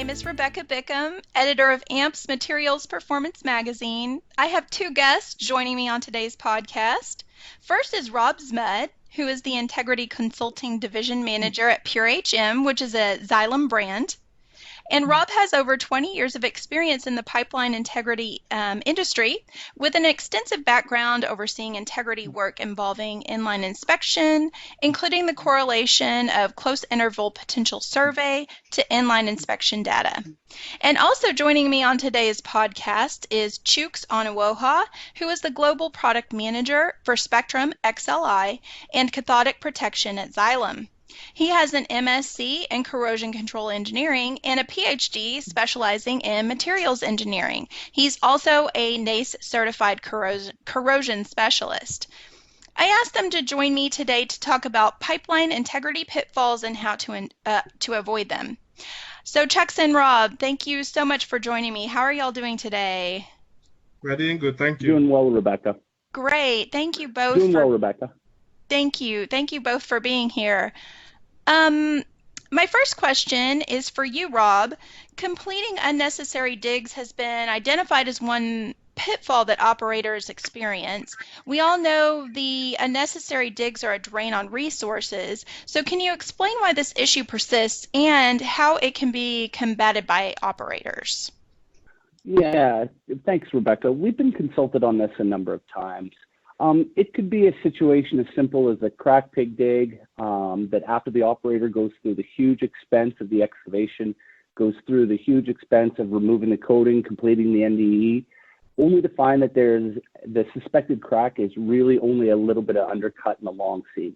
name is Rebecca Bickham, editor of AMP's Materials Performance Magazine. I have two guests joining me on today's podcast. First is Rob Zmud, who is the Integrity Consulting Division Manager at PureHM, which is a Xylem brand. And Rob has over 20 years of experience in the pipeline integrity industry with an extensive background overseeing integrity work involving inline inspection, including the correlation of close interval potential survey to inline inspection data. And also joining me on today's podcast is Chuks Onuoha, who is the Global Product Manager for Spectrum XLI and cathodic protection at Xylem. He has an MSc in corrosion control engineering and a PhD specializing in materials engineering. He's also a NACE certified corrosion specialist. I asked them to join me today to talk about pipeline integrity pitfalls and how to avoid them. So Chuks and Rob, thank you so much for joining me. How are y'all doing today? We're doing good, thank you. Doing well, Rebecca. Great, thank you both. Doing well, Rebecca. Thank you both for being here. My first question is for you, Rob. Completing unnecessary digs has been identified as one pitfall that operators experience. We all know the unnecessary digs are a drain on resources. So can you explain why this issue persists and how it can be combated by operators? Yeah, thanks, Rebecca. We've been consulted on this a number of times. It could be a situation as simple as a crack pig dig that after the operator goes through the huge expense of the excavation, goes through the huge expense of removing the coating, completing the NDE, only to find that the suspected crack is really only a little bit of undercut in the long seam.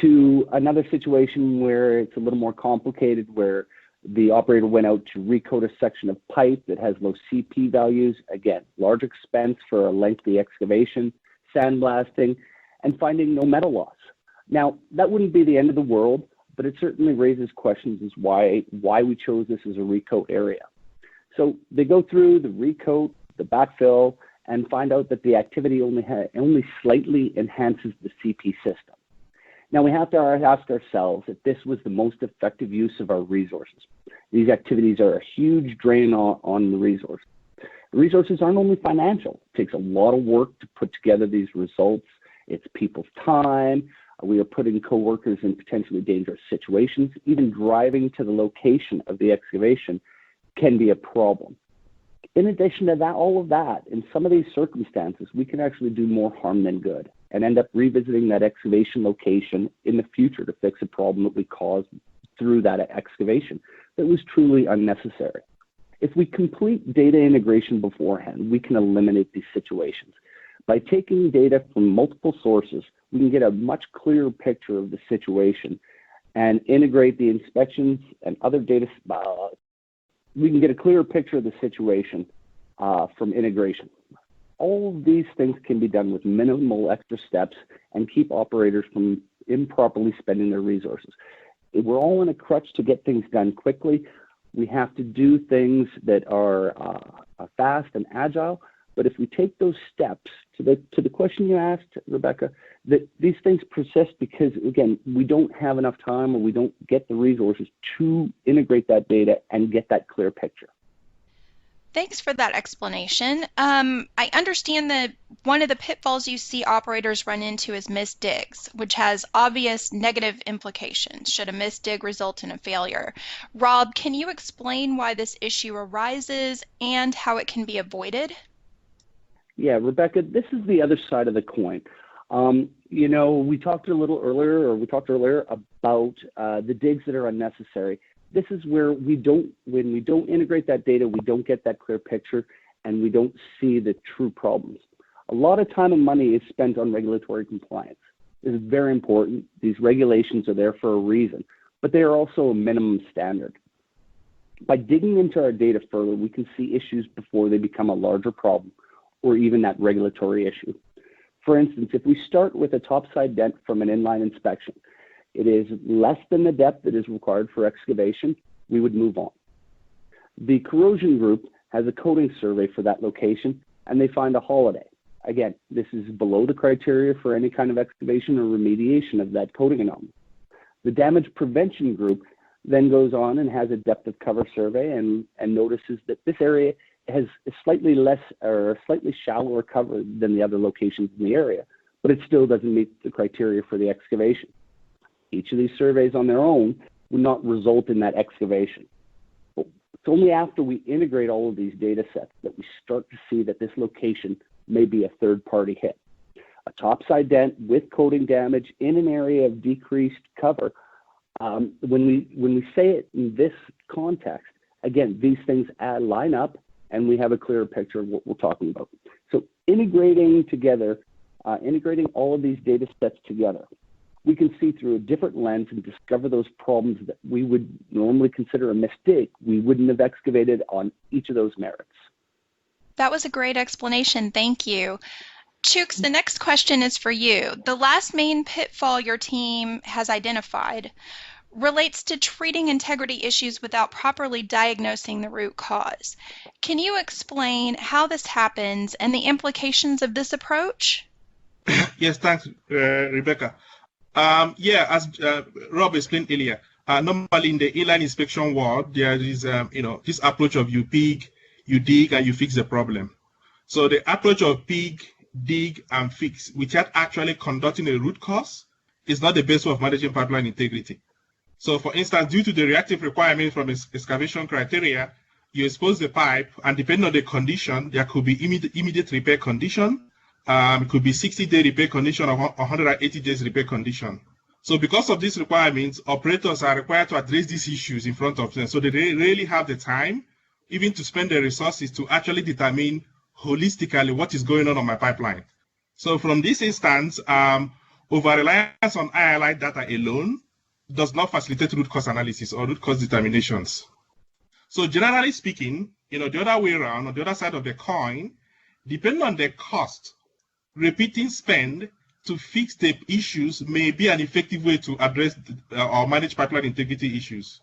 To another situation where it's a little more complicated, where the operator went out to recoat a section of pipe that has low CP values, again, large expense for a lengthy excavation, sandblasting, and finding no metal loss. Now, that wouldn't be the end of the world, but it certainly raises questions as why we chose this as a recoat area. So they go through the recoat, the backfill, and find out that the activity only slightly enhances the CP system. Now, we have to ask ourselves if this was the most effective use of our resources. These activities are a huge drain on the resource. The resources aren't only financial. It takes a lot of work to put together these results. It's people's time. We are putting coworkers in potentially dangerous situations. Even driving to the location of the excavation can be a problem. In addition to that, all of that, in some of these circumstances, we can actually do more harm than good and end up revisiting that excavation location in the future to fix a problem that we caused through that excavation that was truly unnecessary. If we complete data integration beforehand, we can eliminate these situations. By taking data from multiple sources, we can get a much clearer picture of the situation and integrate the inspections and other data. We can get a clearer picture of the situation from integration. All of these things can be done with minimal extra steps and keep operators from improperly spending their resources. We're all in a crutch to get things done quickly. We have to do things that are fast and agile. But if we take those steps, to the question you asked, Rebecca, that these things persist because, again, we don't have enough time or we don't get the resources to integrate that data and get that clear picture. Thanks for that explanation. I understand that one of the pitfalls you see operators run into is missed digs, which has obvious negative implications should a missed dig result in a failure. Rob, can you explain why this issue arises and how it can be avoided? Yeah, Rebecca, this is the other side of the coin. We talked earlier about the digs that are unnecessary. This is where when we don't integrate that data, we don't get that clear picture and we don't see the true problems. A lot of time and money is spent on regulatory compliance. This is very important. These regulations are there for a reason, but they are also a minimum standard. By digging into our data further, we can see issues before they become a larger problem or even that regulatory issue. For instance, if we start with a topside dent from an inline inspection, it is less than the depth that is required for excavation, we would move on. The corrosion group has a coating survey for that location and they find a holiday. Again, this is below the criteria for any kind of excavation or remediation of that coating anomaly. The damage prevention group then goes on and has a depth of cover survey and notices that this area has a slightly less or slightly shallower cover than the other locations in the area, but it still doesn't meet the criteria for the excavation. Each of these surveys on their own would not result in that excavation. It's only after we integrate all of these data sets that we start to see that this location may be a third-party hit. A topside dent with coating damage in an area of decreased cover. When we say it in this context, again, these things line up and we have a clearer picture of what we're talking about. So integrating all of these data sets together, we can see through a different lens and discover those problems that we would normally consider a mistake. We wouldn't have excavated on each of those merits. That was a great explanation. Thank you. Chuks, the next question is for you. The last main pitfall your team has identified relates to treating integrity issues without properly diagnosing the root cause. Can you explain how this happens and the implications of this approach? Yes, thanks, Rebecca. As Rob explained earlier, normally in the inline inspection world, there is, this approach of you pick, you dig, and you fix the problem. So the approach of pick, dig, and fix, without actually conducting a root cause, is not the best way of managing pipeline integrity. So for instance, due to the reactive requirement from excavation criteria, you expose the pipe, and depending on the condition, there could be immediate repair condition, it could be 60-day repair condition or 180 days repair condition. So because of these requirements, operators are required to address these issues in front of them. So they really have the time, even to spend the resources to actually determine holistically what is going on my pipeline. So from this instance, over-reliance on ILI data alone does not facilitate root cause analysis or root cause determinations. So generally speaking, the other way around, on the other side of the coin, depending on the cost, repeating spend to fix the issues may be an effective way to address or manage pipeline integrity issues.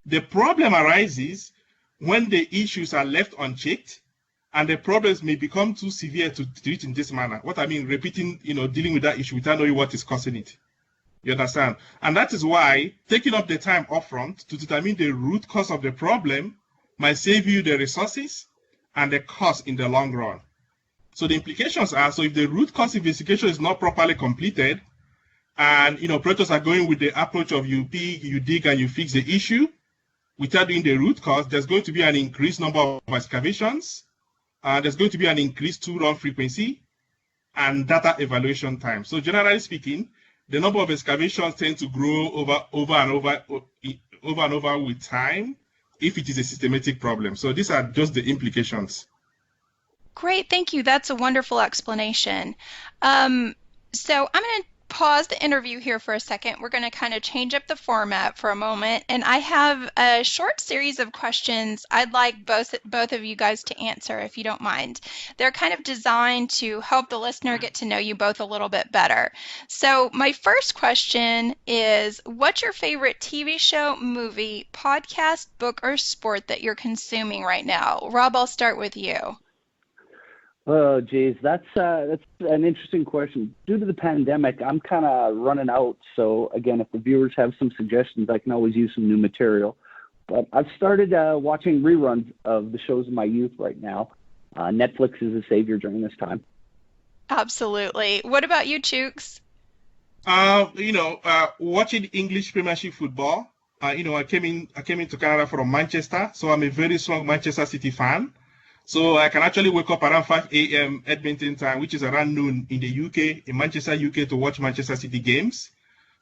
The problem arises when the issues are left unchecked and the problems may become too severe to treat in this manner. What I mean, repeating, dealing with that issue without knowing what is causing it. You understand? And that is why taking up the time upfront to determine the root cause of the problem might save you the resources and the cost in the long run. So the implications are, so if the root cause investigation is not properly completed, and operators are going with the approach of you pick, you dig, and you fix the issue, without doing the root cause, there's going to be an increased number of excavations, there's going to be an increased tool run frequency, and data evaluation time. So generally speaking, the number of excavations tend to grow over and over with time if it is a systematic problem. So these are just the implications. Great, thank you. That's a wonderful explanation. So I'm going to pause the interview here for a second. We're going to kind of change up the format for a moment, and I have a short series of questions I'd like both of you guys to answer, if you don't mind. They're kind of designed to help the listener get to know you both a little bit better. So my first question is, what's your favorite TV show, movie, podcast, book, or sport that you're consuming right now? Rob, I'll start with you. Oh, geez, that's an interesting question. Due to the pandemic, I'm kind of running out. So again, if the viewers have some suggestions, I can always use some new material. But I've started watching reruns of the shows of my youth right now. Netflix is a savior during this time. Absolutely. What about you, Chuks? Watching English Premiership football. I came into Canada from Manchester, so I'm a very strong Manchester City fan. So I can actually wake up around 5 a.m. Edmonton time, which is around noon in the UK, in Manchester, UK, to watch Manchester City games.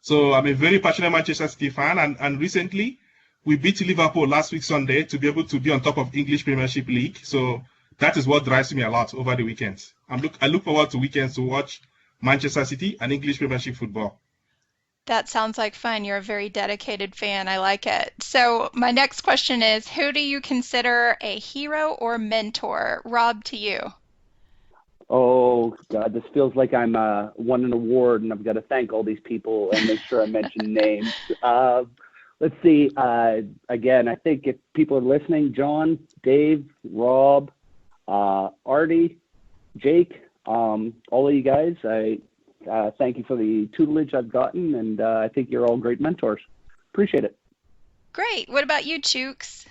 So I'm a very passionate Manchester City fan. And recently, we beat Liverpool last week Sunday to be able to be on top of English Premiership League. So that is what drives me a lot over the weekends. I look forward to weekends to watch Manchester City and English Premiership football. That sounds like fun. You're a very dedicated fan. I like it. So my next question is, who do you consider a hero or mentor? Rob, to you. Oh, God, this feels like I'm won an award, and I've got to thank all these people and make sure I mention names. Let's see. Again, I think if people are listening, John, Dave, Rob, Artie, Jake, all of you guys, thank you for the tutelage I've gotten, and I think you're all great mentors. Appreciate it. Great. What about you, Chuks?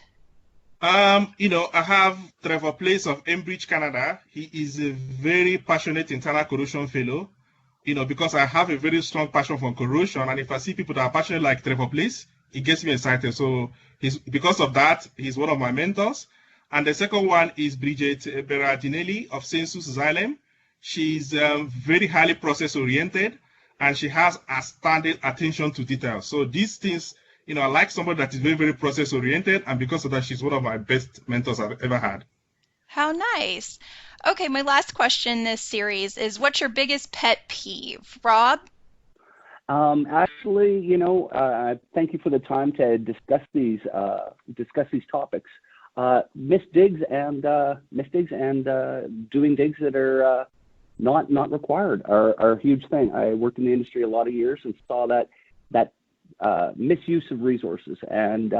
I have Trevor Place of Cambridge, Canada. He is a very passionate internal corrosion fellow, because I have a very strong passion for corrosion. And if I see people that are passionate like Trevor Place, it gets me excited. So because of that, he's one of my mentors. And the second one is Bridget Berardinelli of Sensus Xylem. She's very highly process oriented, and she has outstanding attention to detail. So these things, I like somebody that is very, very process oriented, and because of that, she's one of my best mentors I've ever had. How nice. Okay, my last question in this series is, what's your biggest pet peeve? Rob? Actually, thank you for the time to discuss these topics. Missed digs and doing digs that are not required are a huge thing. I worked in the industry a lot of years and saw that misuse of resources, and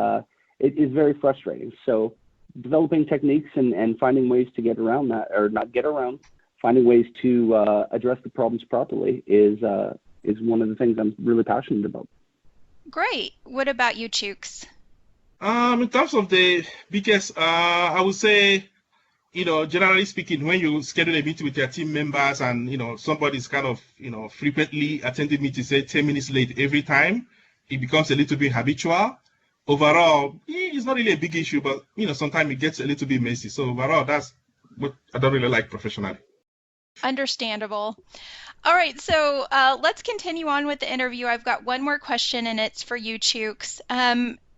it is very frustrating. So developing techniques and finding ways to get around that, or not get around, finding ways to address the problems properly is one of the things I'm really passionate about. Great. What about you, Chuks? In terms of the biggest, I would say, generally speaking, when you schedule a meeting with your team members and, somebody's kind of, frequently attending meetings, say 10 minutes late every time, it becomes a little bit habitual. Overall, it's not really a big issue, but, sometimes it gets a little bit messy. So overall, that's what I don't really like professionally. Understandable. All right, so let's continue on with the interview. I've got one more question, and it's for you, Chuks.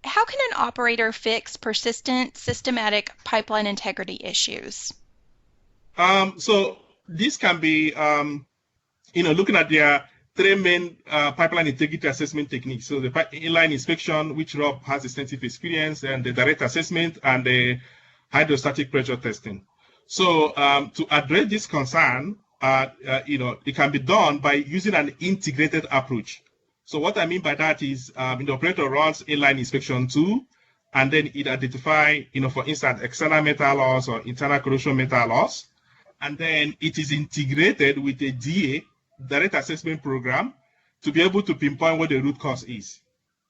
How can an operator fix persistent systematic pipeline integrity issues? So this can be, looking at their three main pipeline integrity assessment techniques. So the inline inspection, which Rob has extensive experience, and the direct assessment, and the hydrostatic pressure testing. So to address this concern, it can be done by using an integrated approach. So what I mean by that is the operator runs inline inspection tool, and then it identifies, for instance, external metal loss or internal corrosion metal loss, and then it is integrated with a DA, direct assessment program, to be able to pinpoint what the root cause is.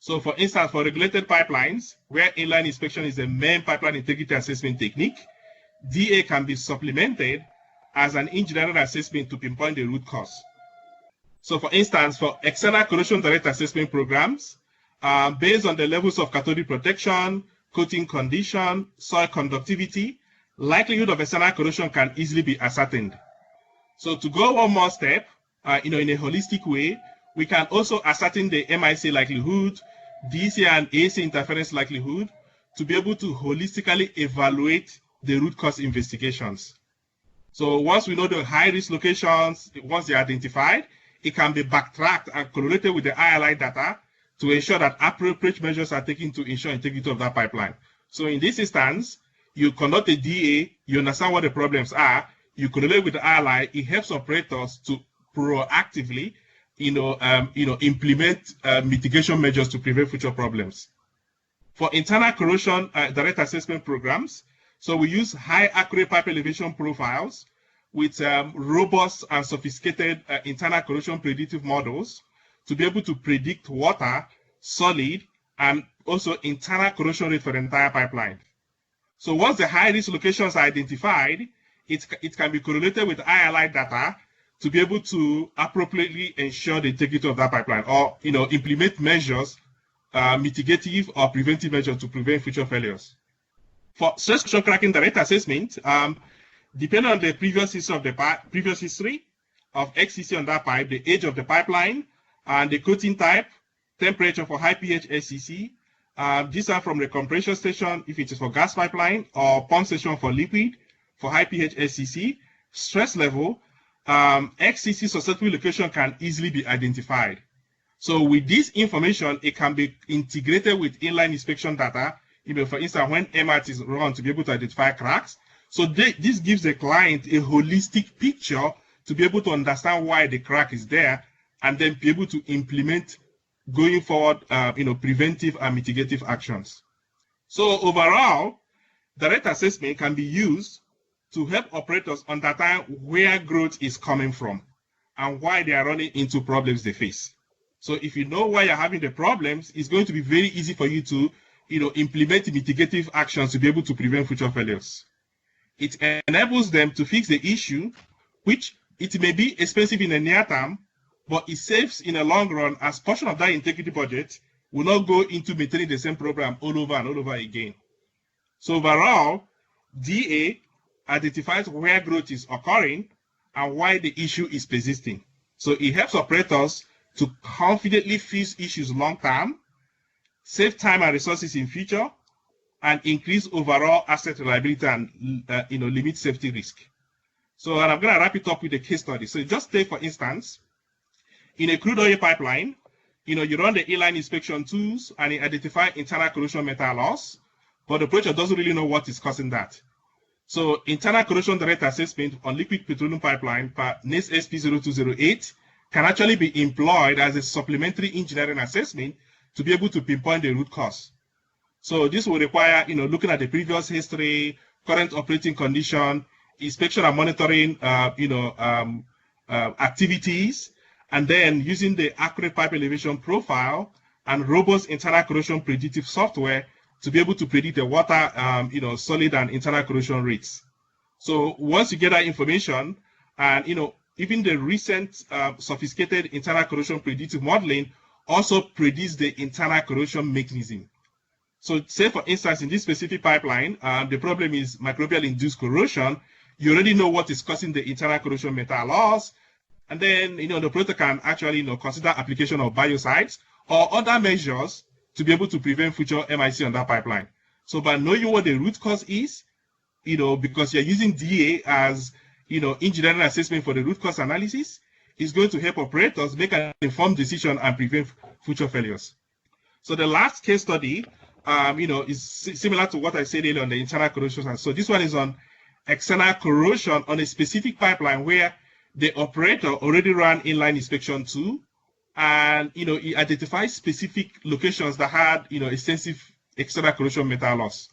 So for instance, for regulated pipelines, where inline inspection is the main pipeline integrity assessment technique, DA can be supplemented as an engineering assessment to pinpoint the root cause. So for instance, for external corrosion direct assessment programs, based on the levels of cathodic protection, coating condition, soil conductivity, likelihood of external corrosion can easily be ascertained. So to go one more step, in a holistic way, we can also ascertain the MIC likelihood, DC and AC interference likelihood, to be able to holistically evaluate the root cause investigations. So once we know the high-risk locations, once they're identified, it can be backtracked and correlated with the ILI data to ensure that appropriate measures are taken to ensure integrity of that pipeline. So in this instance, you conduct a DA, you understand what the problems are, you correlate with the ILI, it helps operators to proactively, implement mitigation measures to prevent future problems. For internal corrosion direct assessment programs, so we use high accurate pipe elevation profiles with robust and sophisticated internal corrosion predictive models to be able to predict water, solid, and also internal corrosion rate for the entire pipeline. So once the high-risk locations are identified, it can be correlated with ILI data to be able to appropriately ensure the integrity of that pipeline, or implement measures, mitigative or preventive measures to prevent future failures. For stress corrosion cracking direct assessment, depending on the previous history of XCC on that pipe, the age of the pipeline, and the coating type, temperature for high pH SCC, these are from the compression station if it is for gas pipeline, or pump station for liquid for high pH SCC, stress level, XCC susceptible location can easily be identified. So with this information, it can be integrated with inline inspection data, for instance, when MRT is run to be able to identify cracks. So this gives the client a holistic picture to be able to understand why the crack is there, and then be able to implement going forward, preventive and mitigative actions. So overall, direct assessment can be used to help operators understand where growth is coming from and why they are running into problems they face. So if you know why you're having the problems, it's going to be very easy for you to, implement mitigative actions to be able to prevent future failures. It enables them to fix the issue, which it may be expensive in the near term, but it saves in the long run, as portion of that integrity budget will not go into maintaining the same program all over and all over again. So overall, DA identifies where growth is occurring and why the issue is persisting. So it helps operators to confidently fix issues long term, save time and resources in future, and increase overall asset reliability and limit safety risk. So and I'm going to wrap it up with a case study. So just take, for instance, in a crude oil pipeline, you run the inline inspection tools and it identifies internal corrosion metal loss, but the operator doesn't really know what is causing that. So internal corrosion direct assessment on liquid petroleum pipeline per NACE SP0208 can actually be employed as a supplementary engineering assessment to be able to pinpoint the root cause. So this will require, looking at the previous history, current operating condition, inspection and monitoring, activities, and then using the accurate pipe elevation profile and robust internal corrosion predictive software to be able to predict the water, solid and internal corrosion rates. So once you get that information, and even the recent sophisticated internal corrosion predictive modeling also predicts the internal corrosion mechanism. So say, for instance, in this specific pipeline, the problem is microbial induced corrosion. You already know what is causing the internal corrosion metal loss. And then, the operator can actually, consider application of biocides or other measures to be able to prevent future MIC on that pipeline. So by knowing what the root cause is, because you're using DA as, engineering assessment for the root cause analysis, is going to help operators make an informed decision and prevent future failures. So the last case study, is similar to what I said earlier on the internal corrosion. So this one is on external corrosion on a specific pipeline where the operator already ran inline inspection too, and he identifies specific locations that had extensive external corrosion metal loss.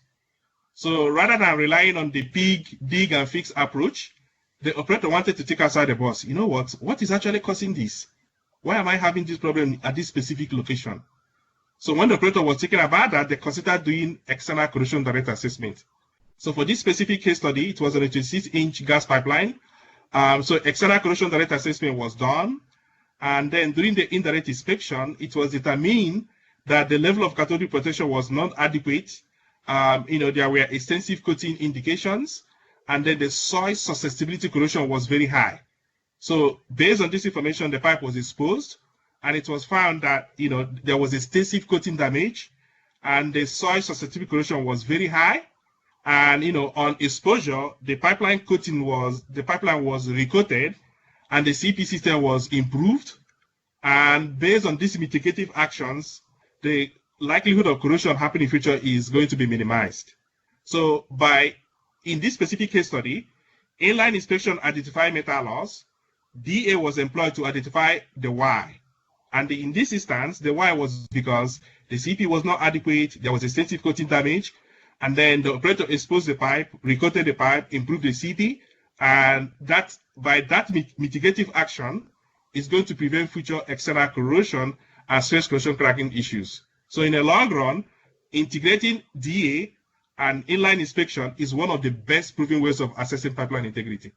So rather than relying on the dig and fix approach, the operator wanted to take outside the box. What is actually causing this? Why am I having this problem at this specific location? So when the operator was thinking about that, they considered doing external corrosion direct assessment. So for this specific case study, it was on a 26-inch gas pipeline. So external corrosion direct assessment was done. And then during the indirect inspection, it was determined that the level of cathodic protection was not adequate. There were extensive coating indications, and then the soil susceptibility corrosion was very high. So based on this information, the pipe was exposed, and it was found that there was extensive coating damage, and the soil susceptibility corrosion was very high. And on exposure, the pipeline was recoated, and the CP system was improved. And based on these mitigative actions, the likelihood of corrosion happening in future is going to be minimized. So in this specific case study, inline inspection identified metal loss. DA was employed to identify the why. And in this instance, the why was because the CP was not adequate, there was extensive coating damage, and then the operator exposed the pipe, recoated the pipe, improved the CP, and by that mitigative action is going to prevent future external corrosion and stress corrosion cracking issues. So in the long run, integrating DA and inline inspection is one of the best proven ways of assessing pipeline integrity.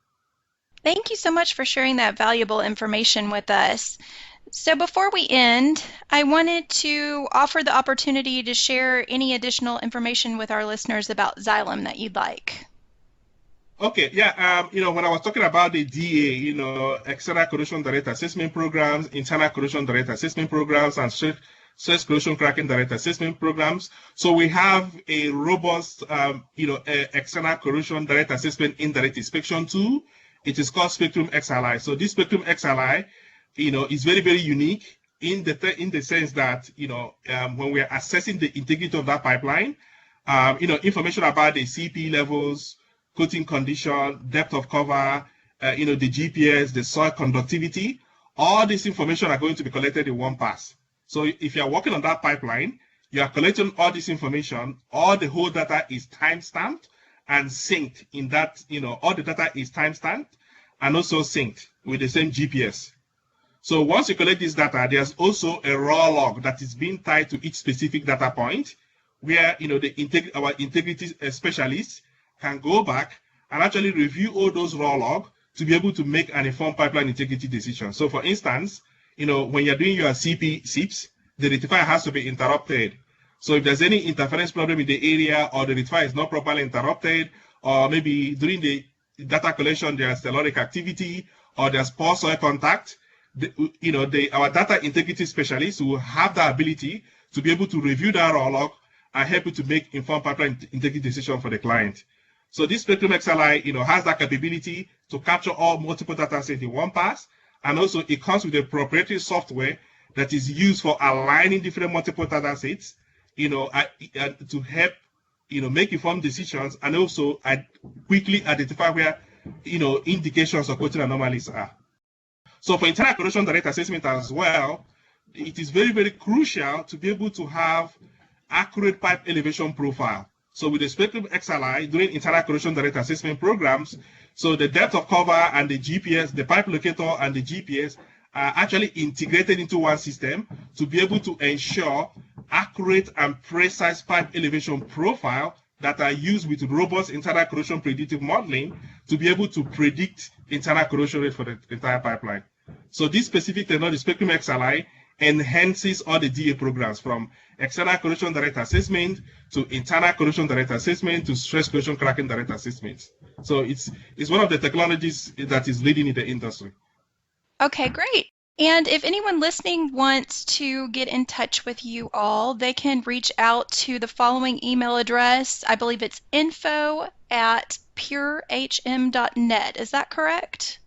Thank you so much for sharing that valuable information with us. So before we end, I wanted to offer the opportunity to share any additional information with our listeners about Xylem that you'd like. Okay, yeah, when I was talking about the DA, external corrosion direct assessment programs, internal corrosion direct assessment programs, and stress corrosion cracking direct assessment programs. So we have a robust, external corrosion direct assessment indirect inspection tool. It is called Spectrum XLI. So this Spectrum XLI, is very, very unique in the sense that, when we are assessing the integrity of that pipeline, information about the CP levels, coating condition, depth of cover, the GPS, the soil conductivity, all this information are going to be collected in one pass. So if you are working on that pipeline, you are collecting all this information, all the whole data is time-stamped and synced in that, all the data is time-stamped and also synced with the same GPS. So once you collect this data, there's also a raw log that is being tied to each specific data point, where our integrity specialists can go back and actually review all those raw log to be able to make an informed pipeline integrity decision. So for instance, when you're doing your CP SIPs, the rectifier has to be interrupted. So if there's any interference problem in the area, or the rectifier is not properly interrupted, or maybe during the data collection there's telluric activity, or there's poor soil contact, our data integrity specialists will have the ability to be able to review that raw log and help you to make informed pipeline integrity decision for the client. So this Spectrum XLI, has that capability to capture all multiple data sets in one pass, and also it comes with a proprietary software that is used for aligning different multiple data sets, to help, make informed decisions, and also quickly identify where, indications of coating anomalies are. So for internal corrosion direct assessment as well, it is very, very crucial to be able to have accurate pipe elevation profile. So with the Spectrum XLI, during internal corrosion direct assessment programs, so the depth of cover and the GPS, the pipe locator and the GPS are actually integrated into one system to be able to ensure accurate and precise pipe elevation profile that are used with robust internal corrosion predictive modeling to be able to predict internal corrosion rate for the entire pipeline. So this specific technology, Spectrum XLI, enhances all the DA programs, from external corrosion direct assessment to internal corrosion direct assessment to stress corrosion cracking direct assessment. So it's one of the technologies that is leading in the industry. Okay, great. And if anyone listening wants to get in touch with you all, they can reach out to the following email address. I believe it's info@purehm.net. Is that correct?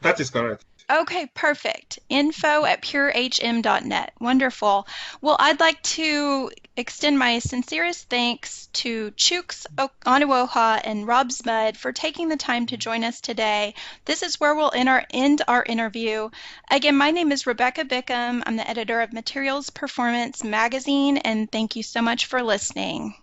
That is correct. Okay, perfect. info@purehm.net. Wonderful. Well, I'd like to extend my sincerest thanks to Chuks, Onuoha, and Rob Zmud for taking the time to join us today. This is where we'll end our interview. Again, my name is Rebecca Bickham. I'm the editor of Materials Performance Magazine, and thank you so much for listening.